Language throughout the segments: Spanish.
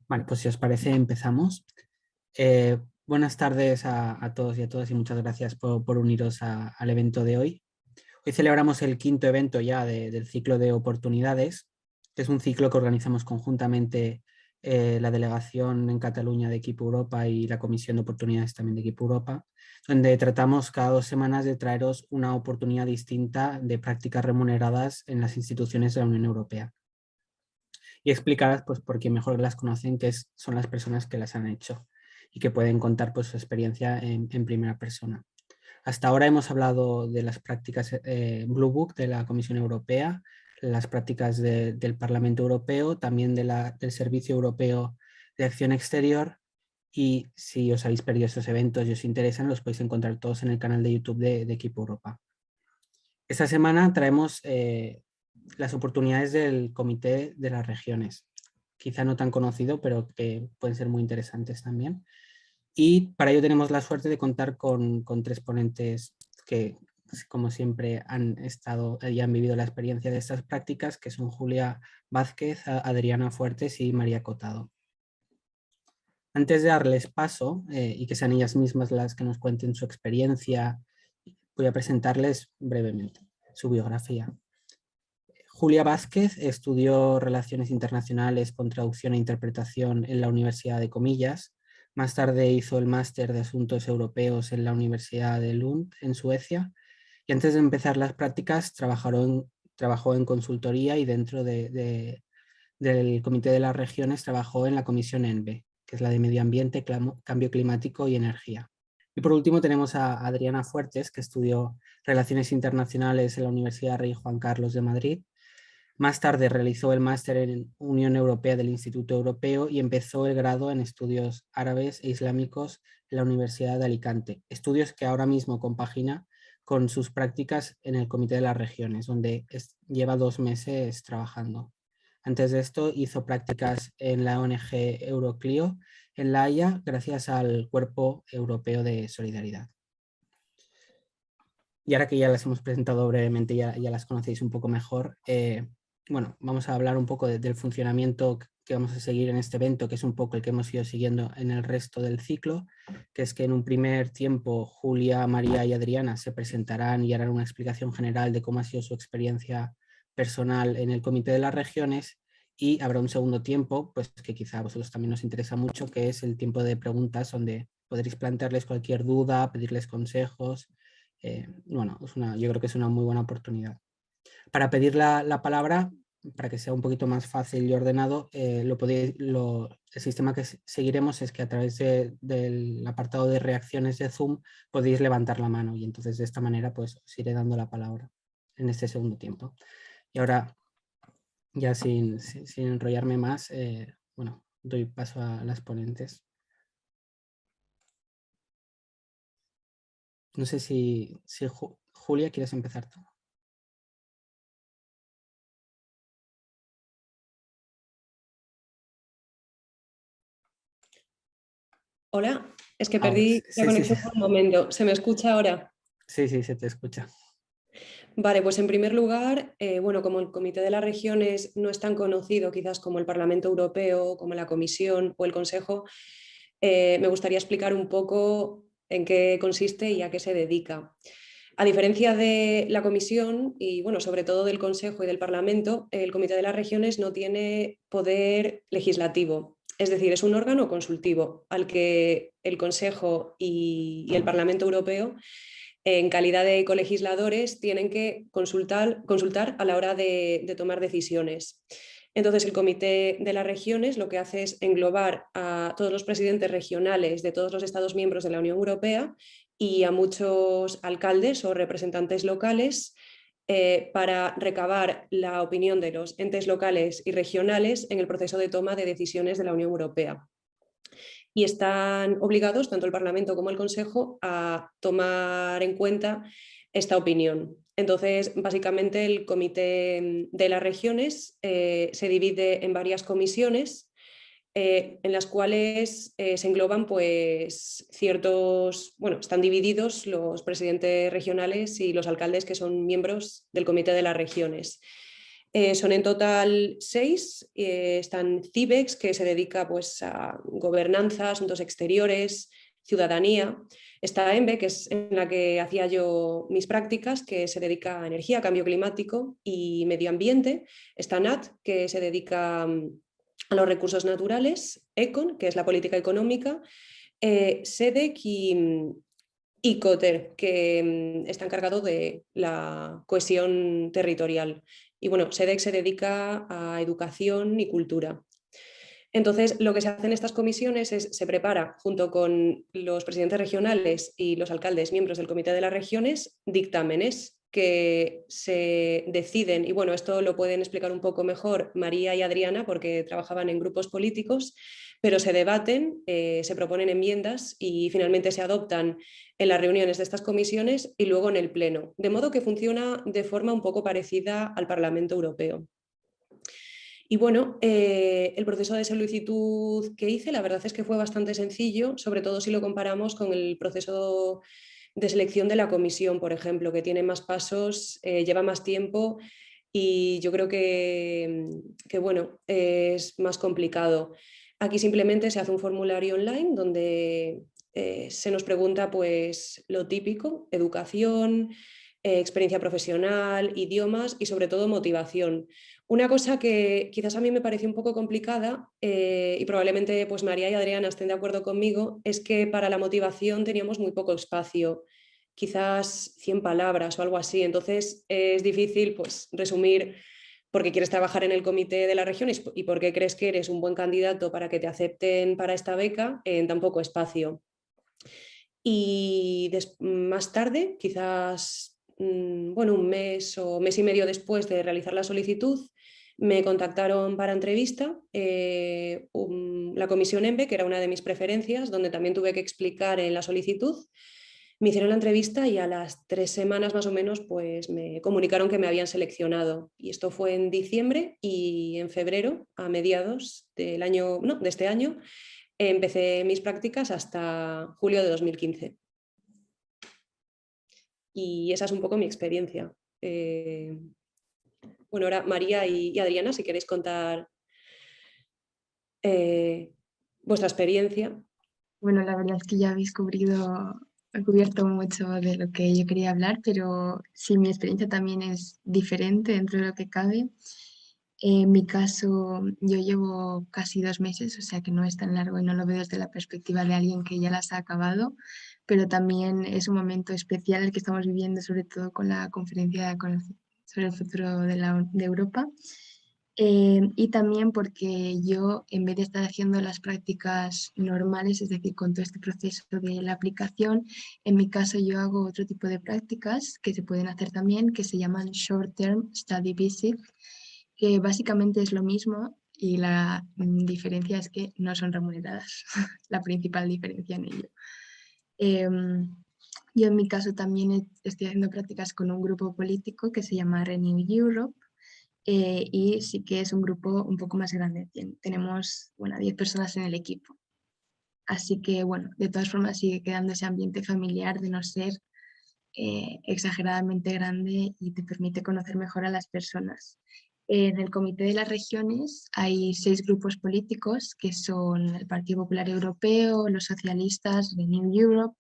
Vale, pues si os parece empezamos. Buenas tardes a todos y a todas y muchas gracias por uniros al evento de hoy. Hoy celebramos el quinto evento ya del ciclo de oportunidades, que es un ciclo que organizamos conjuntamente la delegación en Cataluña de Equipo Europa y la Comisión de Oportunidades también de Equipo Europa, donde tratamos cada 2 semanas de traeros una oportunidad distinta de prácticas remuneradas en las instituciones de la Unión Europea y explicadas pues porque mejor las conocen, son las personas que las han hecho y que pueden contar pues su experiencia en primera persona. Hasta ahora hemos hablado de las prácticas Blue Book de la Comisión Europea, las prácticas del Parlamento Europeo, también del Servicio Europeo de Acción Exterior, y si os habéis perdido estos eventos y os interesan, los podéis encontrar todos en el canal de YouTube de Equipo Europa. Esta semana traemos las oportunidades del Comité de las Regiones, quizá no tan conocido, pero que pueden ser muy interesantes también. Y para ello tenemos la suerte de contar con tres ponentes que, como siempre, han estado y han vivido la experiencia de estas prácticas, que son Julia Vázquez, Adriana Fuertes y María Cotado. Antes de darles paso y que sean ellas mismas las que nos cuenten su experiencia, voy a presentarles brevemente su biografía. Julia Vázquez estudió Relaciones Internacionales con Traducción e Interpretación en la Universidad de Comillas. Más tarde hizo el máster de Asuntos Europeos en la Universidad de Lund, en Suecia. Y antes de empezar las prácticas, trabajó en consultoría y dentro del Comité de las Regiones trabajó en la Comisión ENVE, que es la de Medio Ambiente, Cambio Climático y Energía. Y por último tenemos a Adriana Fuertes, que estudió Relaciones Internacionales en la Universidad Rey Juan Carlos de Madrid. Más tarde realizó el máster en Unión Europea del Instituto Europeo y empezó el grado en Estudios Árabes e Islámicos en la Universidad de Alicante, estudios que ahora mismo compagina con sus prácticas en el Comité de las Regiones, donde lleva 2 meses trabajando. Antes de esto hizo prácticas en la ONG Euroclio en La Haya, gracias al Cuerpo Europeo de Solidaridad. Y ahora que ya las hemos presentado brevemente, ya las conocéis un poco mejor, bueno, vamos a hablar un poco del funcionamiento que vamos a seguir en este evento, que es un poco el que hemos ido siguiendo en el resto del ciclo, que es que en un primer tiempo Julia, María y Adriana se presentarán y harán una explicación general de cómo ha sido su experiencia personal en el Comité de las Regiones, y habrá un segundo tiempo, pues que quizá a vosotros también os interesa mucho, que es el tiempo de preguntas, donde podréis plantearles cualquier duda, pedirles consejos. Bueno, yo creo que es una muy buena oportunidad. Para pedir la palabra, para que sea un poquito más fácil y ordenado, el sistema que seguiremos es que a través del apartado de reacciones de Zoom podéis levantar la mano, y entonces de esta manera pues os iré dando la palabra en este segundo tiempo. Y ahora, ya sin enrollarme más, bueno, doy paso a las ponentes. No sé si Julia, ¿quieres empezar tú? Hola, es que Ahora, perdí la sí, sí, sí. conexión por un momento. ¿Se me escucha ahora? Sí, sí, se te escucha. Vale, pues en primer lugar, bueno, como el Comité de las Regiones no es tan conocido quizás como el Parlamento Europeo, como la Comisión o el Consejo, me gustaría explicar un poco en qué consiste y a qué se dedica. A diferencia de la Comisión y, bueno, sobre todo del Consejo y del Parlamento, el Comité de las Regiones no tiene poder legislativo. Es decir, es un órgano consultivo al que el Consejo y el Parlamento Europeo, en calidad de colegisladores, tienen que consultar a la hora de tomar decisiones. Entonces, el Comité de las Regiones lo que hace es englobar a todos los presidentes regionales de todos los Estados miembros de la Unión Europea y a muchos alcaldes o representantes locales para recabar la opinión de los entes locales y regionales en el proceso de toma de decisiones de la Unión Europea. Y están obligados, tanto el Parlamento como el Consejo, a tomar en cuenta esta opinión. Entonces, básicamente, el Comité de las Regiones se divide en varias comisiones en las cuales se engloban pues ciertos, bueno, están divididos los presidentes regionales y los alcaldes que son miembros del Comité de las Regiones. Son en total 6. Están CIBEX, que se dedica pues, a gobernanza, asuntos exteriores, ciudadanía. Está ENVE, que es en la que hacía yo mis prácticas, que se dedica a energía, cambio climático y medio ambiente. Está NAT, que se dedica a los recursos naturales. ECON, que es la política económica. SEDEC y COTER, que está encargado de la cohesión territorial. Y bueno, SEDEC se dedica a educación y cultura. Entonces, lo que se hace en estas comisiones es, se prepara, junto con los presidentes regionales y los alcaldes, miembros del Comité de las Regiones, dictámenes que se deciden, y bueno, esto lo pueden explicar un poco mejor María y Adriana, porque trabajaban en grupos políticos, pero se debaten, se proponen enmiendas y finalmente se adoptan en las reuniones de estas comisiones y luego en el Pleno, de modo que funciona de forma un poco parecida al Parlamento Europeo. Y bueno, el proceso de solicitud que hice, la verdad es que fue bastante sencillo, sobre todo si lo comparamos con el proceso de selección de la comisión, por ejemplo, que tiene más pasos, lleva más tiempo y yo creo que bueno, es más complicado. Aquí simplemente se hace un formulario online donde se nos pregunta pues lo típico, educación, experiencia profesional, idiomas y sobre todo motivación. Una cosa que quizás a mí me pareció un poco complicada y probablemente pues María y Adriana estén de acuerdo conmigo, es que para la motivación teníamos muy poco espacio, quizás 100 palabras o algo así. Entonces es difícil pues resumir por qué quieres trabajar en el comité de la región y por qué crees que eres un buen candidato para que te acepten para esta beca en tan poco espacio. Y más tarde, quizás bueno, un mes o mes y medio después de realizar la solicitud, me contactaron para entrevista la comisión ENVE, que era una de mis preferencias, donde también tuve que explicar en la solicitud. Me hicieron la entrevista y a las 3 semanas más o menos pues me comunicaron que me habían seleccionado. Y esto fue en diciembre y en febrero, a mediados del año, no, de este año, empecé mis prácticas hasta julio de 2015. Y esa es un poco mi experiencia. Bueno, ahora María y Adriana, si queréis contar vuestra experiencia. Bueno, la verdad es que ya habéis cubierto mucho de lo que yo quería hablar, pero sí, mi experiencia también es diferente dentro de lo que cabe. En mi caso, yo llevo casi 2 meses, o sea que no es tan largo y no lo veo desde la perspectiva de alguien que ya las ha acabado, pero también es un momento especial el que estamos viviendo, sobre todo con la conferencia sobre el futuro de Europa. Y también porque yo, en vez de estar haciendo las prácticas normales, es decir, con todo este proceso de la aplicación, en mi caso yo hago otro tipo de prácticas que se pueden hacer también, que se llaman Short Term Study Visit, que básicamente es lo mismo y la diferencia es que no son remuneradas, la principal diferencia en ello. Yo en mi caso también estoy haciendo prácticas con un grupo político que se llama Renew Europe, y sí que es un grupo un poco más grande. Tenemos, bueno, 10 personas en el equipo. Así que, bueno, de todas formas sigue quedando ese ambiente familiar de no ser exageradamente grande y te permite conocer mejor a las personas. En el Comité de las Regiones hay 6 grupos políticos que son el Partido Popular Europeo, los socialistas, Renew Europe,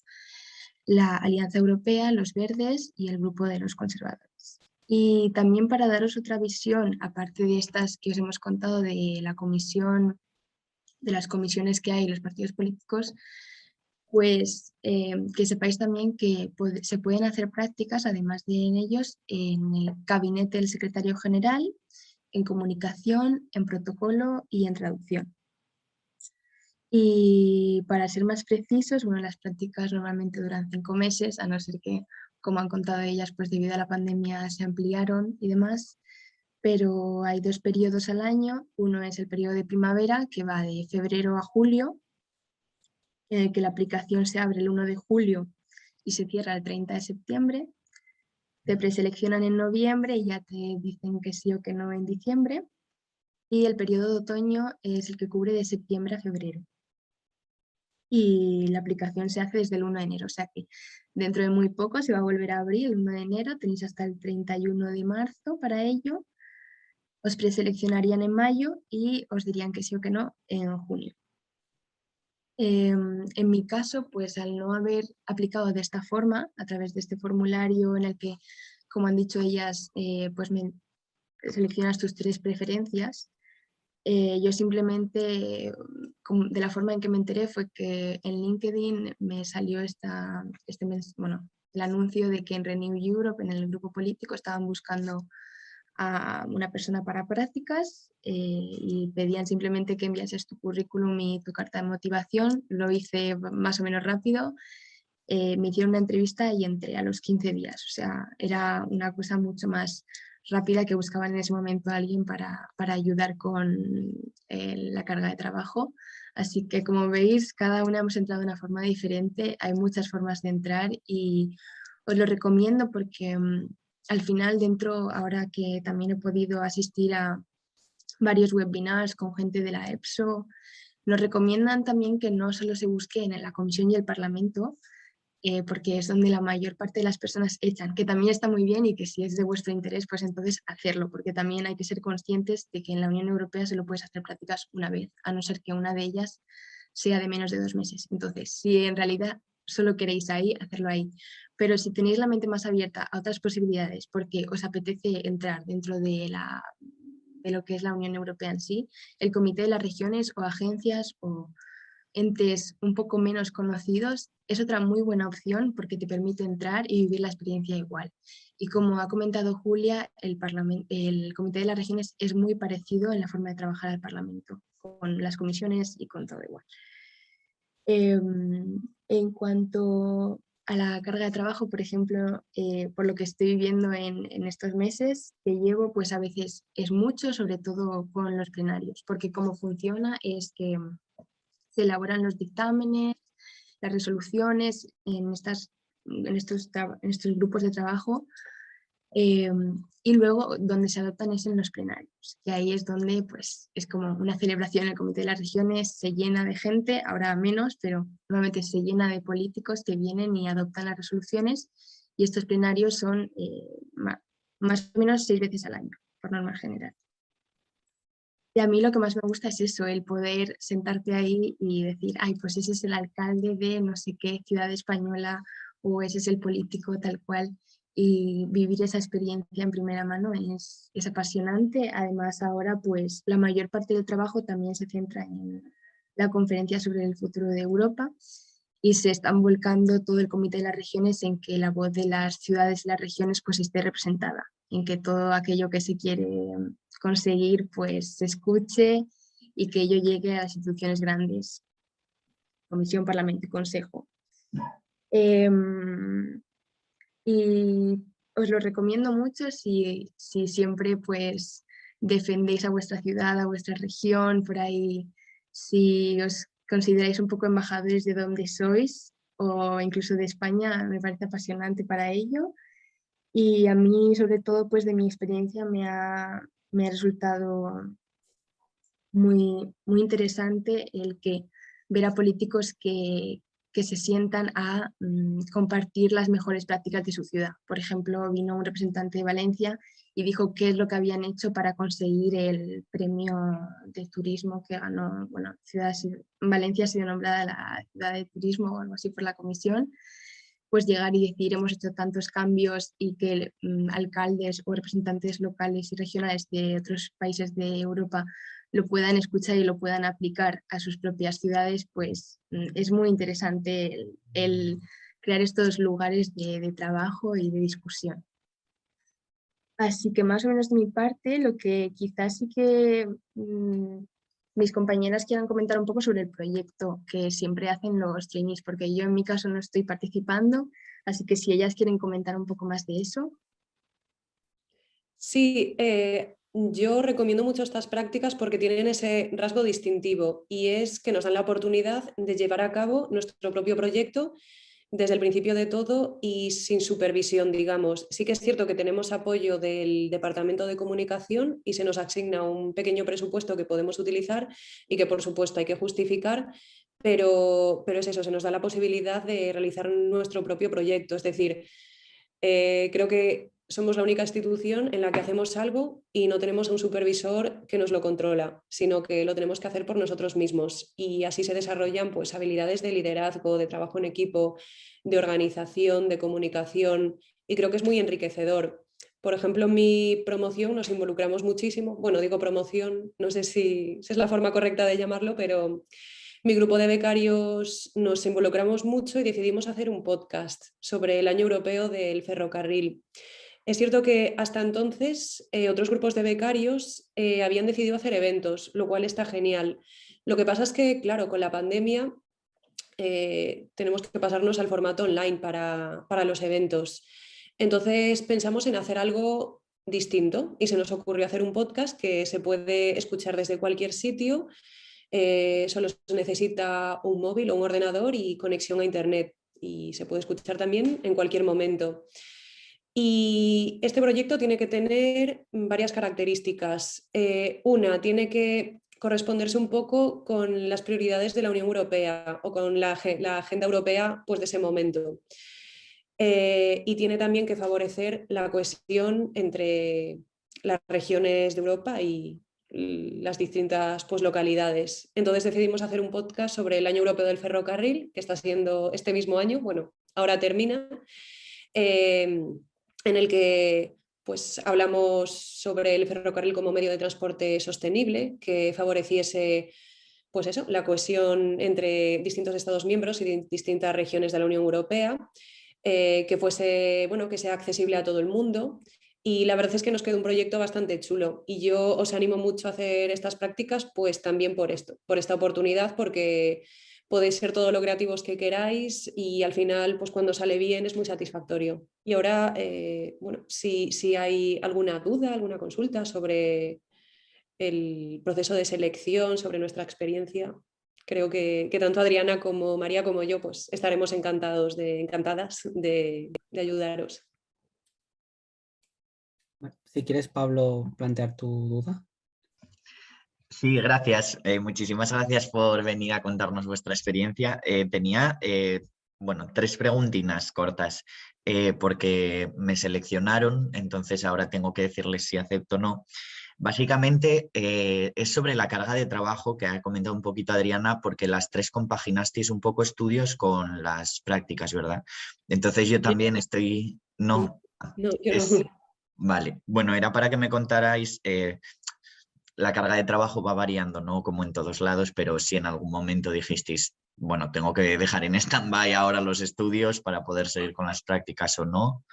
la Alianza Europea, los Verdes y el grupo de los conservadores. Y también para daros otra visión, aparte de estas que os hemos contado de la comisión, de las comisiones que hay en los partidos políticos, pues que sepáis también que se pueden hacer prácticas, además de en ellos, en el gabinete del secretario general, en comunicación, en protocolo y en traducción. Y para ser más precisos, bueno, las prácticas normalmente duran 5 meses, a no ser que, como han contado ellas, pues debido a la pandemia se ampliaron y demás, pero hay 2 periodos al año. Uno es el periodo de primavera, que va de febrero a julio, en el que la aplicación se abre el 1 de julio y se cierra el 30 de septiembre. Te preseleccionan en noviembre y ya te dicen que sí o que no en diciembre. Y el periodo de otoño es el que cubre de septiembre a febrero. Y la aplicación se hace desde el 1 de enero, o sea que dentro de muy poco se va a volver a abrir el 1 de enero, tenéis hasta el 31 de marzo para ello. Os preseleccionarían en mayo y os dirían que sí o que no en junio. En mi caso, pues al no haber aplicado de esta forma, a través de este formulario en el que, como han dicho ellas, pues seleccionas tus 3 preferencias, yo simplemente, de la forma en que me enteré fue que en LinkedIn me salió el anuncio de que en Renew Europe, en el grupo político, estaban buscando a una persona para prácticas y pedían simplemente que enviases tu currículum y tu carta de motivación. Lo hice más o menos rápido, me hicieron una entrevista y entré a los 15 días. O sea, era una cosa mucho más rápida, que buscaban en ese momento a alguien para ayudar con la carga de trabajo. Así que, como veis, cada una hemos entrado de una forma diferente. Hay muchas formas de entrar y os lo recomiendo porque al final, dentro, ahora que también he podido asistir a varios webinars con gente de la EPSO, nos recomiendan también que no solo se busque en la Comisión y el Parlamento, porque es donde la mayor parte de las personas echan, que también está muy bien y que si es de vuestro interés, pues entonces hacerlo, porque también hay que ser conscientes de que en la Unión Europea solo puedes hacer prácticas una vez, a no ser que una de ellas sea de menos de 2 meses. Entonces, si en realidad solo queréis ahí, hacerlo ahí. Pero si tenéis la mente más abierta a otras posibilidades, porque os apetece entrar dentro de lo que es la Unión Europea en sí, el Comité de las Regiones o agencias o entes un poco menos conocidos es otra muy buena opción porque te permite entrar y vivir la experiencia igual. Y como ha comentado Julia, el Comité de las Regiones es muy parecido en la forma de trabajar al Parlamento, con las comisiones y con todo igual. En cuanto a la carga de trabajo, por ejemplo, por lo que estoy viviendo en estos meses que llevo, pues a veces es mucho, sobre todo con los plenarios, porque cómo funciona es que se elaboran los dictámenes, las resoluciones en estos grupos de trabajo, y luego donde se adoptan es en los plenarios, que ahí es donde pues, es como una celebración. El Comité de las Regiones se llena de gente, ahora menos, pero normalmente se llena de políticos que vienen y adoptan las resoluciones, y estos plenarios son más o menos 6 veces al año, por norma general. Y a mí lo que más me gusta es eso, el poder sentarte ahí y decir, ay, pues ese es el alcalde de no sé qué ciudad española, o ese es el político tal cual, y vivir esa experiencia en primera mano es apasionante. Además, ahora pues la mayor parte del trabajo también se centra en la conferencia sobre el futuro de Europa, y se están volcando todo el Comité de las Regiones en que la voz de las ciudades y las regiones pues esté representada, en que todo aquello que se quiere conseguir pues se escuche y que ello llegue a las instituciones grandes, Comisión, Parlamento y Consejo. Y os lo recomiendo mucho si siempre pues defendéis a vuestra ciudad, a vuestra región, por ahí, si os consideráis un poco embajadores de donde sois o incluso de España, me parece apasionante para ello. Y a mí, sobre todo, pues de mi experiencia me ha resultado muy interesante el que ver a políticos que se sientan a compartir las mejores prácticas de su ciudad. Por ejemplo, vino un representante de Valencia y dijo qué es lo que habían hecho para conseguir el premio de turismo que ganó, bueno, Valencia ha sido nombrada la ciudad de turismo o algo así por la comisión. Pues llegar y decir hemos hecho tantos cambios y que alcaldes o representantes locales y regionales de otros países de Europa lo puedan escuchar y lo puedan aplicar a sus propias ciudades, pues es muy interesante el crear estos lugares de trabajo y de discusión. Así que más o menos de mi parte, lo que quizás sí que mis compañeras quieran comentar un poco sobre el proyecto que siempre hacen los trainees, porque yo en mi caso no estoy participando, así que si ellas quieren comentar un poco más de eso. Sí, yo recomiendo mucho estas prácticas porque tienen ese rasgo distintivo, y es que nos dan la oportunidad de llevar a cabo nuestro propio proyecto desde el principio de todo y sin supervisión, digamos. Sí que es cierto que tenemos apoyo del Departamento de Comunicación y se nos asigna un pequeño presupuesto que podemos utilizar y que por supuesto hay que justificar, pero es eso, se nos da la posibilidad de realizar nuestro propio proyecto. Es decir, creo que somos la única institución en la que hacemos algo y no tenemos a un supervisor que nos lo controla, sino que lo tenemos que hacer por nosotros mismos. Y así se desarrollan pues, habilidades de liderazgo, de trabajo en equipo, de organización, de comunicación, y creo que es muy enriquecedor. Por ejemplo, en mi promoción nos involucramos muchísimo, bueno, digo promoción, no sé si es la forma correcta de llamarlo, pero mi grupo de becarios nos involucramos mucho y decidimos hacer un podcast sobre el Año Europeo del Ferrocarril. Es cierto que hasta entonces otros grupos de becarios habían decidido hacer eventos, lo cual está genial. Lo que pasa es que, claro, con la pandemia tenemos que pasarnos al formato online para los eventos. Entonces pensamos en hacer algo distinto y se nos ocurrió hacer un podcast que se puede escuchar desde cualquier sitio. Solo se necesita un móvil o un ordenador y conexión a internet, y se puede escuchar también en cualquier momento. Y este proyecto tiene que tener varias características. Una, tiene que corresponderse un poco con las prioridades de la Unión Europea o con la agenda europea pues, de ese momento. Y tiene también que favorecer la cohesión entre las regiones de Europa y las distintas pues, localidades. Entonces decidimos hacer un podcast sobre el Año Europeo del Ferrocarril, que está siendo este mismo año, bueno, ahora termina, en el que pues, hablamos sobre el ferrocarril como medio de transporte sostenible, que favoreciese pues eso, la cohesión entre distintos Estados miembros y distintas regiones de la Unión Europea, que fuese, bueno, que sea accesible a todo el mundo. Y la verdad es que nos quedó un proyecto bastante chulo. Y yo os animo mucho a hacer estas prácticas, pues también por esto, por esta oportunidad, porque podéis ser todo lo creativos que queráis y al final, pues cuando sale bien es muy satisfactorio. Y ahora, bueno, si hay alguna duda, alguna consulta sobre el proceso de selección, sobre nuestra experiencia, creo que tanto Adriana como María como yo pues estaremos encantadas de ayudaros. Bueno, si quieres, Pablo, plantear tu duda. Sí, gracias. Muchísimas gracias por venir a contarnos vuestra experiencia. Tenía, bueno, 3 preguntinas cortas, porque me seleccionaron, entonces ahora tengo que decirles si acepto o no. Básicamente es sobre la carga de trabajo que ha comentado un poquito Adriana, porque las 3 compaginasteis un poco estudios con las prácticas, ¿verdad? Entonces yo también estoy... No, No, yo no. Vale, bueno, era para que me contarais... la carga de trabajo va variando, ¿no? Como en todos lados, pero si en algún momento dijisteis, bueno, tengo que dejar en stand-by ahora los estudios para poder seguir con las prácticas o no,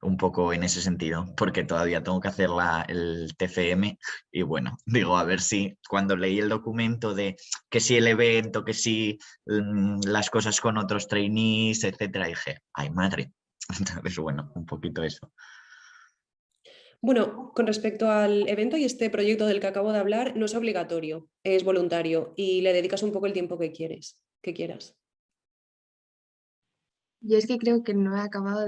un poco en ese sentido, porque todavía tengo que hacer el TFM y bueno, digo, a ver si cuando leí el documento de que si el evento, que si las cosas con otros trainees, etcétera, dije, ay madre. Entonces, bueno, un poquito eso. Bueno, con respecto al evento y este proyecto del que acabo de hablar, no es obligatorio, es voluntario y le dedicas un poco el tiempo que quieras. Yo es que creo que no he acabado,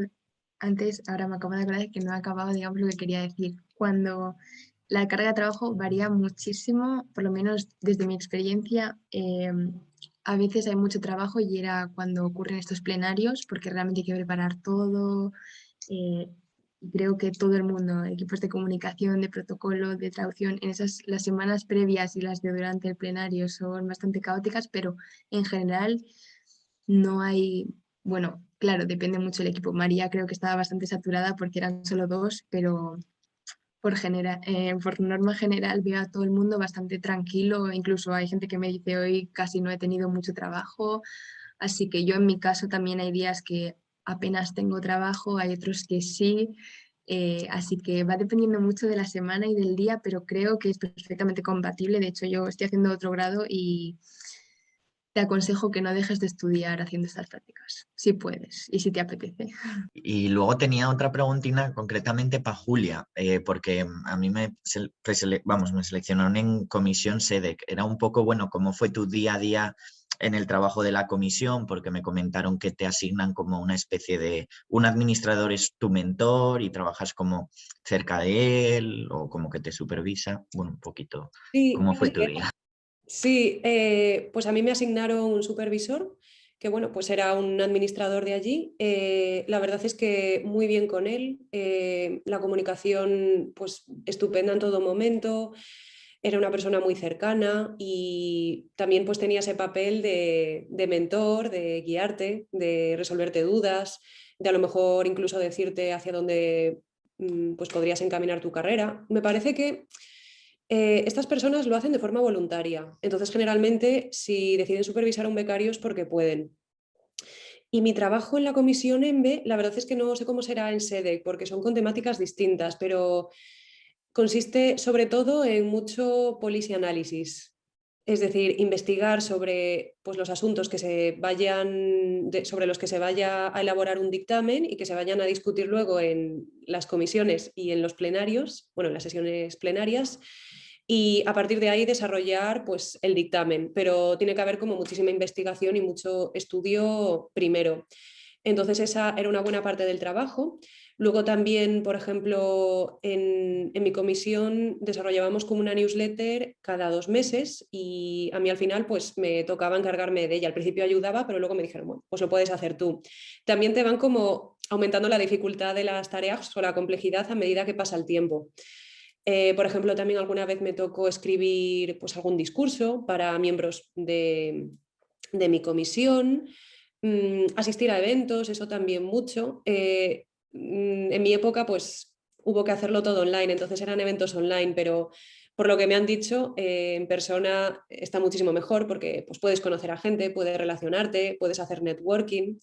antes, ahora me acabo de acordar que no he acabado, digamos, lo que quería decir. Cuando la carga de trabajo varía muchísimo, por lo menos desde mi experiencia, a veces hay mucho trabajo y era cuando ocurren estos plenarios, porque realmente hay que preparar todo. eh, y creo que todo el mundo, equipos de comunicación, de protocolo, de traducción, en esas las semanas previas y las de durante el plenario son bastante caóticas, pero en general no hay, bueno, claro, depende mucho del equipo. María creo que estaba bastante saturada porque eran solo 2, pero por norma general veo a todo el mundo bastante tranquilo. Incluso hay gente que me dice hoy casi no he tenido mucho trabajo. Así que yo en mi caso también hay días que apenas tengo trabajo, hay otros que sí. Así que va dependiendo mucho de la semana y del día, pero creo que es perfectamente compatible. De hecho, yo estoy haciendo otro grado y te aconsejo que no dejes de estudiar haciendo estas prácticas, si puedes y si te apetece. Y luego tenía otra preguntina concretamente para Julia, porque a mí me seleccionaron en comisión SEDEC. Era un poco, bueno, ¿cómo fue tu día a día en el trabajo de la comisión? Porque me comentaron que te asignan como una especie de, un administrador es tu mentor y trabajas como cerca de él o como que te supervisa. Bueno, un poquito, Sí, ¿cómo fue tu día? sí, pues a mí me asignaron un supervisor que bueno, pues era un administrador de allí. La verdad es que muy bien con él, la comunicación pues estupenda en todo momento, era una persona muy cercana y también pues tenía ese papel de mentor, de guiarte, de resolverte dudas, de a lo mejor incluso decirte hacia dónde pues podrías encaminar tu carrera. Me parece que estas personas lo hacen de forma voluntaria. Entonces, generalmente, si deciden supervisar a un becario es porque pueden. Y mi trabajo en la comisión ENVE, la verdad es que no sé cómo será en SEDEC, porque son con temáticas distintas, pero consiste sobre todo en mucho policy análisis. Es decir, investigar sobre pues, los asuntos que se vayan sobre los que se vaya a elaborar un dictamen y que se vayan a discutir luego en las comisiones y en los plenarios, bueno, en las sesiones plenarias, y a partir de ahí desarrollar pues, el dictamen. Pero tiene que haber como muchísima investigación y mucho estudio primero. Entonces esa era una buena parte del trabajo. Luego también, por ejemplo, en mi comisión desarrollábamos como una newsletter cada 2 meses y a mí al final pues me tocaba encargarme de ella. Al principio ayudaba, pero luego me dijeron, bueno, pues lo puedes hacer tú. También te van como aumentando la dificultad de las tareas o la complejidad a medida que pasa el tiempo. Por ejemplo, también alguna vez me tocó escribir pues, algún discurso para miembros de mi comisión, asistir a eventos, eso también mucho. En mi época, pues hubo que hacerlo todo online, entonces eran eventos online, pero por lo que me han dicho, en persona está muchísimo mejor porque pues, puedes conocer a gente, puedes relacionarte, puedes hacer networking,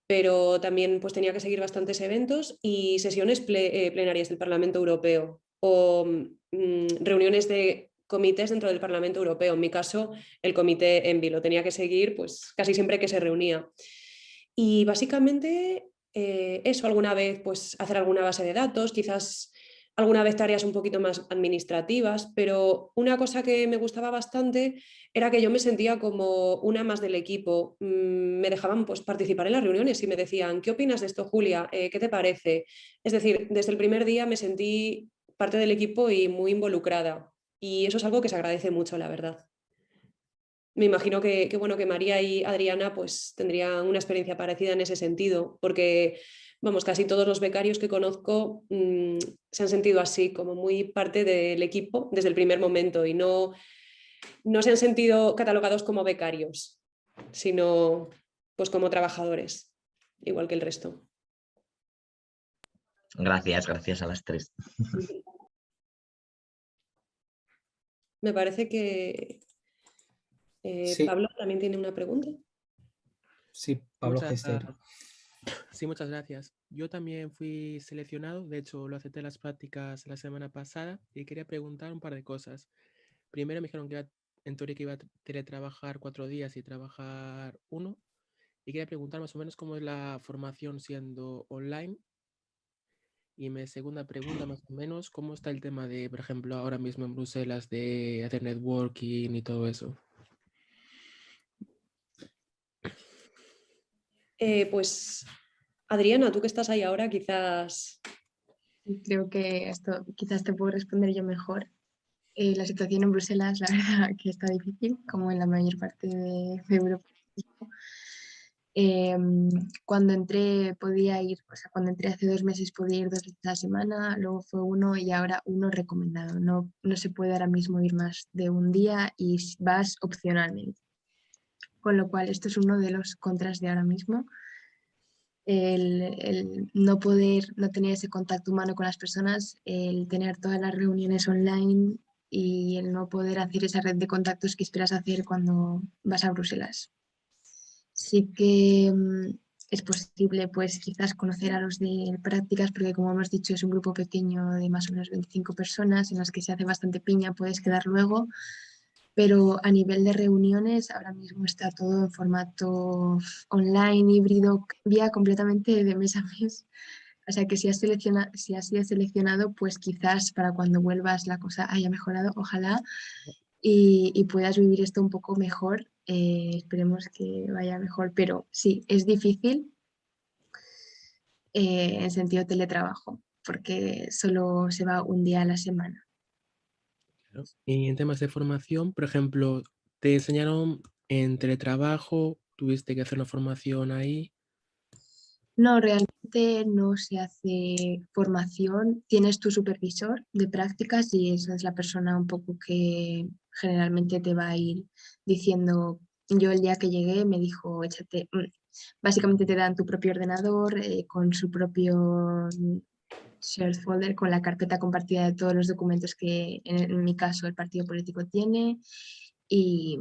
pero también pues, tenía que seguir bastantes eventos y sesiones plenarias del Parlamento Europeo o reuniones de comités dentro del Parlamento Europeo. En mi caso, el comité ENVI lo tenía que seguir pues, casi siempre que se reunía. Y básicamente eso, alguna vez pues, hacer alguna base de datos, quizás alguna vez tareas un poquito más administrativas, pero una cosa que me gustaba bastante era que yo me sentía como una más del equipo. Me dejaban pues, participar en las reuniones y me decían, ¿qué opinas de esto, Julia? ¿Qué te parece? Es decir, desde el primer día me sentí parte del equipo y muy involucrada. Y eso es algo que se agradece mucho, la verdad. Me imagino bueno, que María y Adriana pues, tendrían una experiencia parecida en ese sentido, porque vamos, casi todos los becarios que conozco se han sentido así, como muy parte del equipo desde el primer momento y no se han sentido catalogados como becarios, sino pues como trabajadores, igual que el resto. Gracias a las tres. Me parece que Sí. Pablo también tiene una pregunta. Sí, Pablo Gester. Sí, muchas gracias. Yo también fui seleccionado, de hecho lo acepté en las prácticas la semana pasada y quería preguntar un par de cosas. Primero me dijeron que en teoría que iba a teletrabajar 4 días y trabajar 1 y quería preguntar más o menos cómo es la formación siendo online. Y mi segunda pregunta más o menos, ¿cómo está el tema de, por ejemplo, ahora mismo en Bruselas de hacer networking y todo eso? Pues Adriana, tú que estás ahí ahora, quizás... Creo que esto quizás te puedo responder yo mejor. La situación en Bruselas, la verdad, que está difícil, como en la mayor parte de Europa. Cuando entré podía ir, o sea, cuando entré hace 2 meses podía ir 2 veces a la semana, luego fue 1 y ahora 1 recomendado. No, no se puede ahora mismo ir más de un día y vas opcionalmente. Con lo cual, esto es uno de los contras de ahora mismo. El no poder, no tener ese contacto humano con las personas, el tener todas las reuniones online y el no poder hacer esa red de contactos que esperas hacer cuando vas a Bruselas. Sí que es posible pues quizás conocer a los de prácticas porque como hemos dicho es un grupo pequeño de más o menos 25 personas en las que se hace bastante piña, puedes quedar luego, pero a nivel de reuniones ahora mismo está todo en formato online, híbrido, cambia completamente de mes a mes. O sea que si has sido seleccionado, pues quizás para cuando vuelvas la cosa haya mejorado, ojalá, y puedas vivir esto un poco mejor. Esperemos que vaya mejor, pero sí, es difícil en sentido teletrabajo, porque solo se va un día a la semana. Y en temas de formación, por ejemplo, ¿te enseñaron en teletrabajo tuviste que hacer una formación ahí? No, realmente no se hace formación. Tienes tu supervisor de prácticas y esa es la persona un poco que generalmente te va a ir diciendo. Yo el día que llegué me dijo, échate, básicamente te dan tu propio ordenador con su propio shared folder, con la carpeta compartida de todos los documentos que en mi caso el partido político tiene y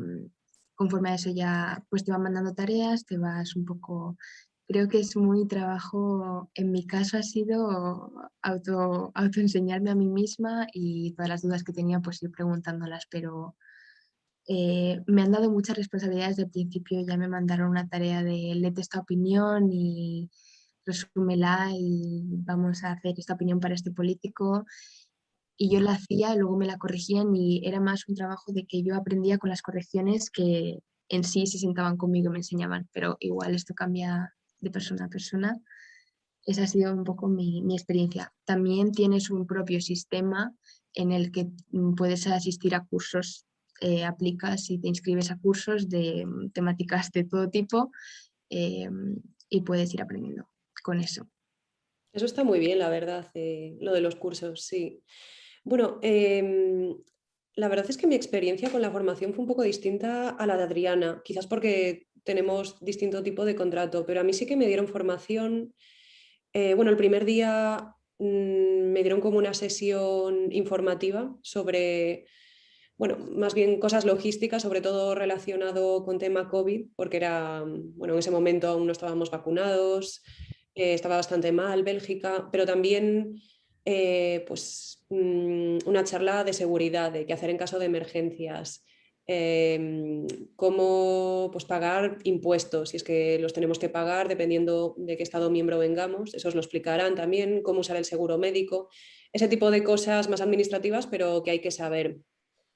conforme a eso ya pues te van mandando tareas, te vas un poco. Creo que es muy trabajo, en mi caso ha sido autoenseñarme a mí misma y todas las dudas que tenía pues ir preguntándolas, pero me han dado muchas responsabilidades desde el principio, ya me mandaron una tarea de léete esta opinión y resúmela y vamos a hacer esta opinión para este político. Y yo la hacía y luego me la corregían y era más un trabajo de que yo aprendía con las correcciones que en sí se sentaban conmigo y me enseñaban, pero igual esto cambia de persona a persona. Esa ha sido un poco mi experiencia. También tienes un propio sistema en el que puedes asistir a cursos, aplicas y te inscribes a cursos de temáticas de todo tipo eh, y puedes ir aprendiendo con eso. Eso está muy bien, la verdad, lo de los cursos, sí. Bueno, la verdad es que mi experiencia con la formación fue un poco distinta a la de Adriana, quizás porque tenemos distinto tipo de contrato, pero a mí sí que me dieron formación. Bueno, el primer día me dieron como una sesión informativa sobre, bueno, más bien cosas logísticas, sobre todo relacionado con tema COVID, porque era, bueno, en ese momento aún no estábamos vacunados, estaba bastante mal Bélgica, pero también pues una charla de seguridad, de qué hacer en caso de emergencias, cómo pues, pagar impuestos, si es que los tenemos que pagar dependiendo de qué Estado miembro vengamos, eso os lo explicarán también, cómo usar el seguro médico, ese tipo de cosas más administrativas, pero que hay que saber.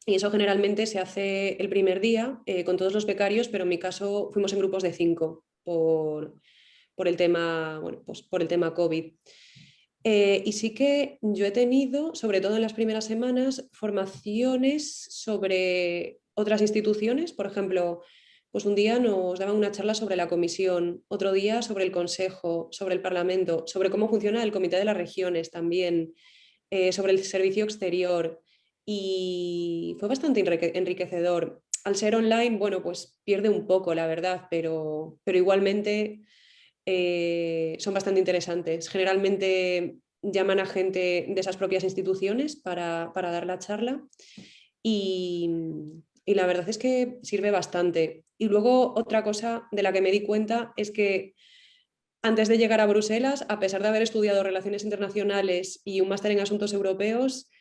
Y eso generalmente se hace el primer día con todos los becarios, pero en mi caso fuimos en grupos de 5 por el tema, bueno, pues por el tema COVID. Y sí que yo he tenido, sobre todo en las primeras semanas, formaciones sobre otras instituciones. Por ejemplo, pues un día nos daban una charla sobre la comisión, otro día sobre el consejo, sobre el parlamento, sobre cómo funciona el comité de las regiones también, sobre el servicio exterior. Y fue bastante enriquecedor. Al ser online, bueno, pues pierde un poco, la verdad, pero igualmente son bastante interesantes. Generalmente llaman a gente de esas propias instituciones para dar la charla y, y la verdad es que sirve bastante. Y luego otra cosa de la que me di cuenta es que antes de llegar a Bruselas, a pesar de haber estudiado relaciones internacionales y un máster en asuntos europeos,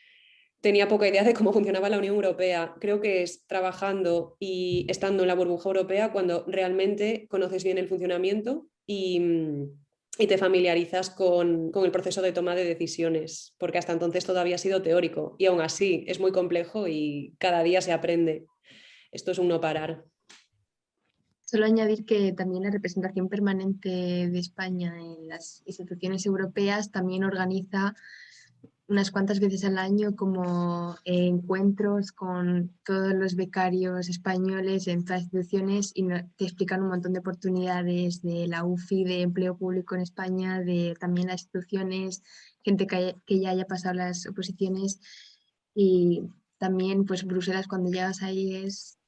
tenía poca idea de cómo funcionaba la Unión Europea. Creo que es trabajando y estando en la burbuja europea cuando realmente conoces bien el funcionamiento y te familiarizas con el proceso de toma de decisiones, porque hasta entonces todavía ha sido teórico y aún así es muy complejo y cada día se aprende. Esto es un no parar. Solo añadir que también la representación permanente de España en las instituciones europeas también organiza unas cuantas veces al año como encuentros con todos los becarios españoles en todas las instituciones y te explican un montón de oportunidades de la UFI, de empleo público en España, de también las instituciones, gente que ya haya pasado las oposiciones y también pues Bruselas cuando llegas ahí es,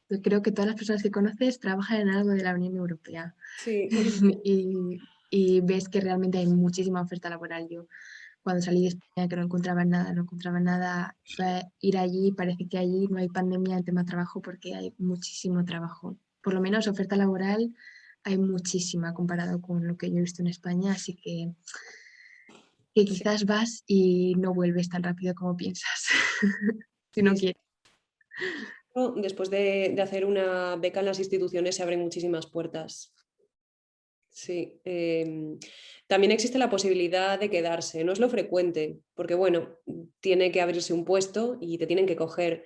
yo creo que todas las personas que conoces trabajan en algo de la Unión Europea Sí. y ves que realmente hay muchísima oferta laboral. Yo cuando salí de España que no encontraba nada, fue a ir allí, parece que allí no hay pandemia en tema trabajo porque hay muchísimo trabajo. Por lo menos oferta laboral hay muchísima comparado con lo que yo he visto en España, así que quizás vas y no vuelves tan rápido como piensas, si no Sí, quieres. después de hacer una beca en las instituciones se abren muchísimas puertas. Sí. También existe la posibilidad de quedarse. No es lo frecuente, porque bueno, tiene que abrirse un puesto y te tienen que coger.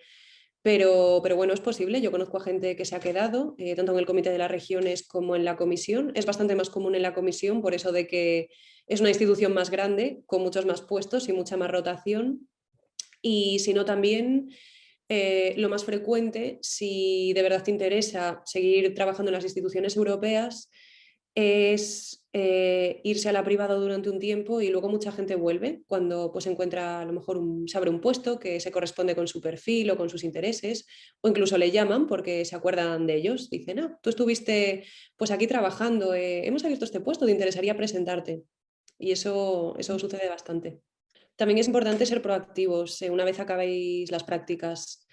Pero bueno, es posible. Yo conozco a gente que se ha quedado, tanto en el Comité de las Regiones como en la Comisión. Es bastante más común en la Comisión, por eso de que es una institución más grande, con muchos más puestos y mucha más rotación. Y si no, también lo más frecuente, si de verdad te interesa seguir trabajando en las instituciones europeas, es irse a la privada durante un tiempo y luego mucha gente vuelve cuando pues encuentra, a lo mejor se abre un puesto que se corresponde con su perfil o con sus intereses, o incluso le llaman porque se acuerdan de ellos, dicen, ah, tú estuviste pues aquí trabajando, hemos abierto este puesto, ¿te interesaría presentarte? Y eso sucede bastante. También es importante ser proactivos una vez acabéis las prácticas.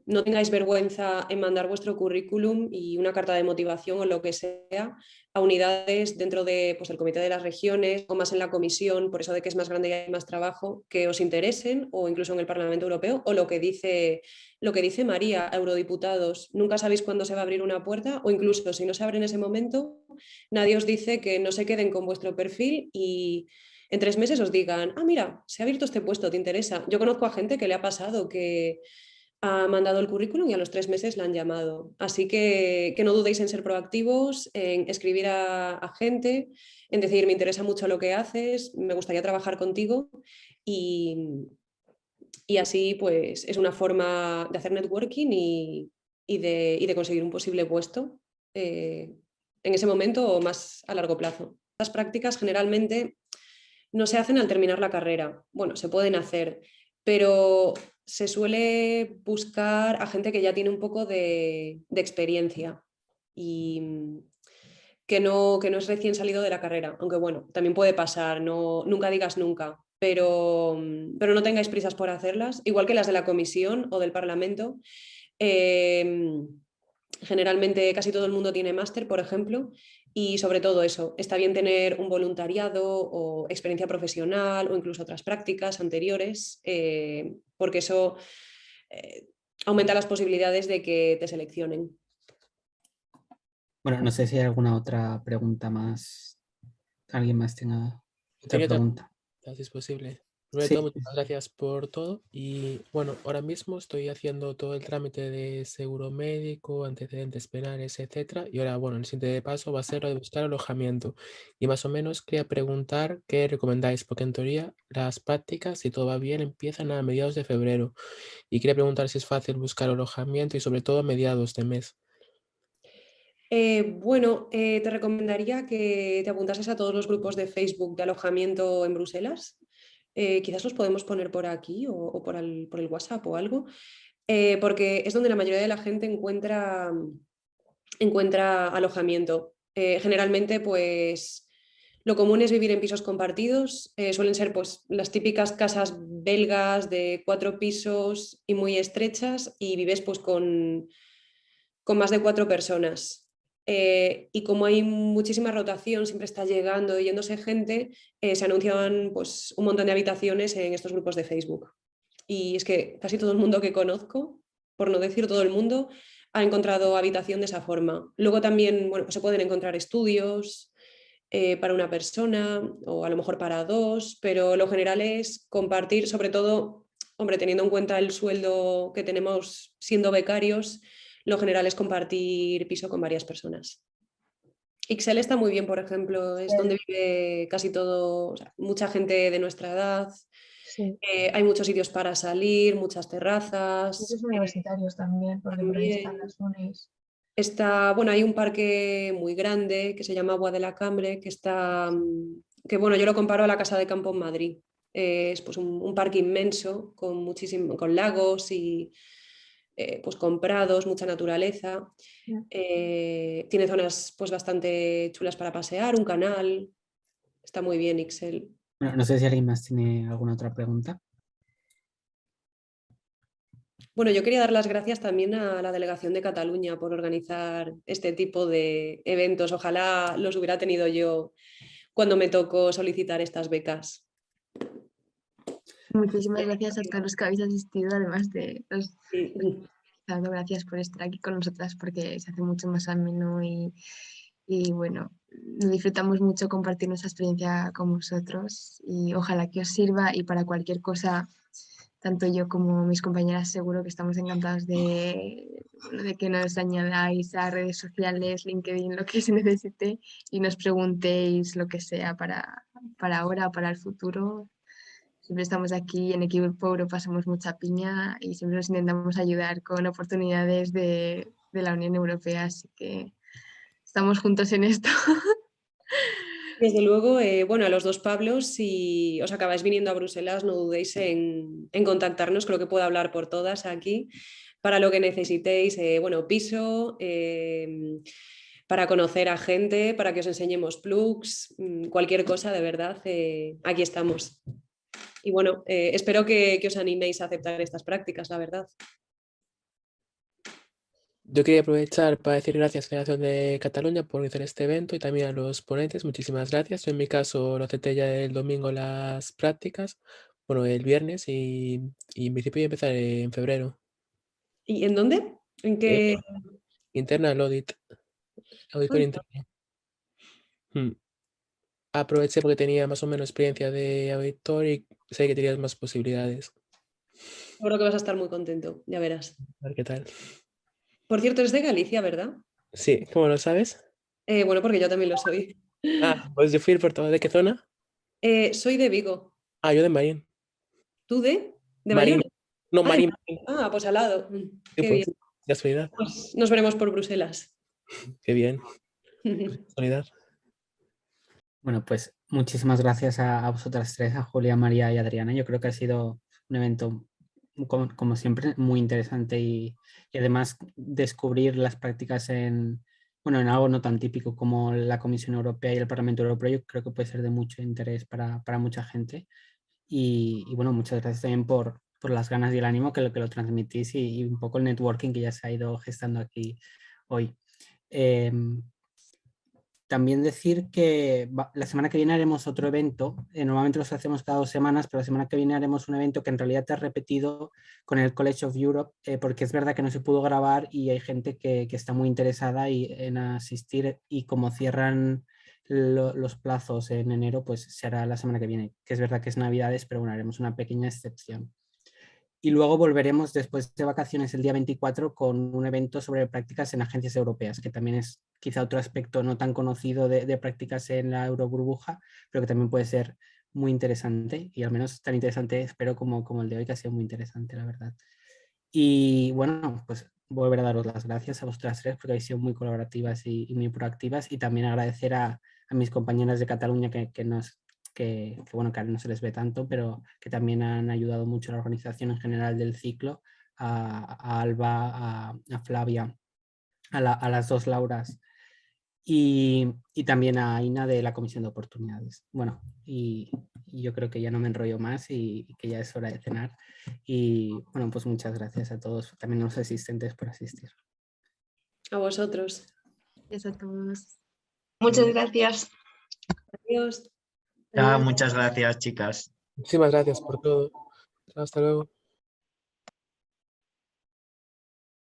No tengáis vergüenza en mandar vuestro currículum y una carta de motivación o lo que sea a unidades dentro de, pues, del Comité de las Regiones o más en la Comisión, por eso de que es más grande y hay más trabajo, que os interesen, o incluso en el Parlamento Europeo, o lo que dice María, eurodiputados. Nunca sabéis cuándo se va a abrir una puerta, o incluso si no se abre en ese momento, nadie os dice que no se queden con vuestro perfil y en 3 meses os digan, ah, mira, se ha abierto este puesto, ¿te interesa? Yo conozco a gente que le ha pasado que ha mandado el currículum y a los 3 meses la han llamado. Así que no dudéis en ser proactivos, en escribir a gente, en decir, me interesa mucho lo que haces, me gustaría trabajar contigo y así pues es una forma de hacer networking y de conseguir un posible puesto en ese momento o más a largo plazo. Las prácticas generalmente no se hacen al terminar la carrera. Bueno, se pueden hacer, pero se suele buscar a gente que ya tiene un poco de experiencia y que no es recién salido de la carrera. Aunque bueno, también puede pasar, nunca digas nunca, pero no tengáis prisas por hacerlas, igual que las de la comisión o del Parlamento. Generalmente casi todo el mundo tiene máster, por ejemplo, y sobre todo eso, está bien tener un voluntariado o experiencia profesional o incluso otras prácticas anteriores, porque eso aumenta las posibilidades de que te seleccionen. Bueno, no sé si hay alguna otra pregunta más. ¿Alguien más tenga otra Tenía otra pregunta? pregunta, si es posible. Primero de Sí. todo, muchas gracias por todo. Y bueno, ahora mismo estoy haciendo todo el trámite de seguro médico, antecedentes penales, etcétera. Y ahora, bueno, el siguiente paso va a ser lo de buscar alojamiento. Y más o menos quería preguntar qué recomendáis, porque en teoría las prácticas, si todo va bien, empiezan a mediados de febrero. Y quería preguntar si es fácil buscar alojamiento y sobre todo a mediados de mes. Bueno, te recomendaría que te apuntases a todos los grupos de Facebook de alojamiento en Bruselas. Quizás los podemos poner por aquí o por el WhatsApp o algo, porque es donde la mayoría de la gente encuentra alojamiento. Generalmente, pues lo común es vivir en pisos compartidos. Suelen ser pues las típicas casas belgas de 4 pisos y muy estrechas y vives pues con más de 4 personas. Y como hay muchísima rotación, siempre está llegando y yéndose gente, se anuncian pues, un montón de habitaciones en estos grupos de Facebook. Y es que casi todo el mundo que conozco, por no decir todo el mundo, ha encontrado habitación de esa forma. Luego también bueno, pues se pueden encontrar estudios para una persona o a lo mejor para 2, pero lo general es compartir, sobre todo, hombre, teniendo en cuenta el sueldo que tenemos siendo becarios, lo general es compartir piso con varias personas. Ixelles está muy bien, por ejemplo, es donde vive casi todo, o sea, mucha gente de nuestra edad. Sí, Hay muchos sitios para salir, muchas terrazas. muchos universitarios también, porque por ahí están También las unis. bueno, hay un parque muy grande que se llama Bois de la Cambre, que bueno, yo lo comparo a la Casa de Campo en Madrid. Es pues un parque inmenso con lagos y pues con prados, mucha naturaleza. Tiene zonas pues bastante chulas para pasear, un canal. Está muy bien, Ixelles. Bueno, no sé si alguien más tiene alguna otra pregunta. Bueno, yo quería dar las gracias también a la Delegación de Cataluña por organizar este tipo de eventos. Ojalá los hubiera tenido yo cuando me tocó solicitar estas becas. Muchísimas gracias a todos los que habéis asistido, además de los Sí. gracias por estar aquí con nosotras porque se hace mucho más ameno y bueno, disfrutamos mucho compartir nuestra experiencia con vosotros y ojalá que os sirva y para cualquier cosa, tanto yo como mis compañeras seguro que estamos encantados de que nos añadáis a redes sociales, LinkedIn, lo que se necesite y nos preguntéis lo que sea para ahora o para el futuro. siempre estamos aquí, en Equipo Euro pasamos mucha piña y siempre nos intentamos ayudar con oportunidades de la Unión Europea, así que estamos juntos en esto. Desde luego, bueno, a los dos Pablos, si os acabáis viniendo a Bruselas, no dudéis en contactarnos, creo que puedo hablar por todas aquí, para lo que necesitéis, bueno, piso, para conocer a gente, para que os enseñemos plugs, cualquier cosa, de verdad, aquí estamos. Y bueno, espero que os animéis a aceptar estas prácticas, la verdad. Yo quería aprovechar para decir gracias a la Federación de Cataluña por organizar este evento y también a los ponentes. Muchísimas gracias. Yo en mi caso lo acepté ya el domingo las prácticas, bueno, el viernes y en principio voy a empezar en febrero. ¿Y en dónde? ¿En qué? Internal audit, auditor interno. Aproveché porque tenía más o menos experiencia de auditor y sé que tenías más posibilidades. Seguro que vas a estar muy contento, ya verás. A ver qué tal. Por cierto, eres de Galicia, ¿verdad? Sí, ¿cómo lo sabes? Bueno, porque yo también lo soy. Pues yo fui el portavoz. ¿De qué zona? Soy de Vigo. Yo de Marín. ¿Tú de? ¿De Marín. Bayona? No, De Marín. Bayona. Pues al lado. Sí, Qué pues, bien. casualidad. Pues nos veremos por Bruselas. Qué bien. Casualidad. Bueno, pues muchísimas gracias a vosotras tres, a Julia, María y Adriana. Yo creo que ha sido un evento, como siempre, muy interesante y además descubrir las prácticas bueno, en algo no tan típico como la Comisión Europea y el Parlamento Europeo, yo creo que puede ser de mucho interés para mucha gente. Y bueno, muchas gracias también por las ganas y el ánimo que lo transmitís y un poco el networking que ya se ha ido gestando aquí hoy. También decir que la semana que viene haremos otro evento. Normalmente los hacemos cada 2 semanas, pero la semana que viene haremos un evento que en realidad te ha repetido con el College of Europe, porque es verdad que no se pudo grabar y hay gente que está muy interesada en asistir, y como cierran los plazos en enero, pues se hará la semana que viene, que es verdad que es Navidades, pero bueno, haremos una pequeña excepción. Y luego volveremos después de vacaciones el día 24 con un evento sobre prácticas en agencias europeas, que también es quizá otro aspecto no tan conocido de prácticas en la Euroburbuja, pero que también puede ser muy interesante, y al menos tan interesante espero como el de hoy, que ha sido muy interesante, la verdad. Y bueno, pues volver a daros las gracias a vosotras tres porque habéis sido muy colaborativas y muy proactivas, y también agradecer a mis compañeras de Cataluña bueno, que ahora no se les ve tanto, pero que también han ayudado mucho a la organización en general del ciclo, a Alba, a Flavia, a las dos Lauras y también a Ina de la Comisión de Oportunidades. Bueno, y yo creo que ya no me enrollo más y que ya es hora de cenar. Y bueno, pues muchas gracias a todos, también a los asistentes, por asistir. A vosotros. Gracias a todos. Muchas gracias. Adiós. Muchas gracias, chicas. Muchísimas gracias por todo. Hasta luego.